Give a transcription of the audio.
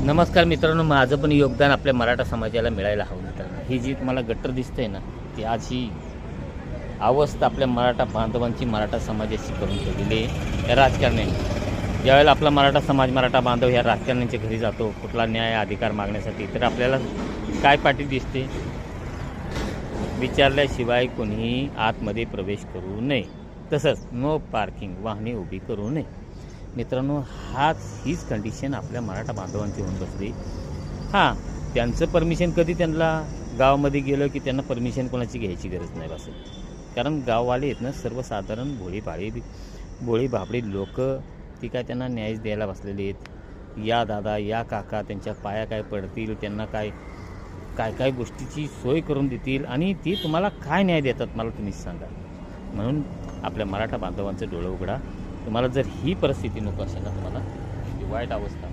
नमस्कार मित्रांनो, माझं पण योगदान आपल्या मराठा समाजाला मिळायला हवं. मित्रांनो, ही जी तुम्हाला गट्टर दिसते ना, ती आज ही अवस्था आपल्या मराठा बांधवांची मराठा समाजाची करून ठेवलेली आहे या राजकारण्यांनी. ज्यावेळेला आपला मराठा समाज, मराठा बांधव ह्या राजकारण्यांच्या घरी जातो कुठला न्याय अधिकार मागण्यासाठी, तर आपल्याला काय पाठी दिसते? विचारल्याशिवाय कोणीही आतमध्ये प्रवेश करू नये, तसंच नो पार्किंग, वाहने उभी करू नये. मित्रांनो, हीच कंडिशन आपल्या मराठा बांधवांची होऊन बसली. हां, त्यांचं परमिशन कधी त्यांना गावामध्ये गेलं की त्यांना परमिशन कोणाची घ्यायची गरज नाही बसेल. कारण गाववाले आहेत ना, सर्वसाधारण भोळी भाबडी लोक, ती काय त्यांना न्याय द्यायला बसलेली आहेत. या दादा, या काका त्यांच्या पाया काय पडतील, त्यांना काय काय गोष्टीची सोय करून देतील आणि ती तुम्हाला काय न्याय देतात मला तुम्हीच सांगा. म्हणून आपल्या मराठा बांधवांचं डोळं उघडा. तुम्हाला जर ही परिस्थिती नको असेल ना, तुम्हाला ही वाईट अवस्था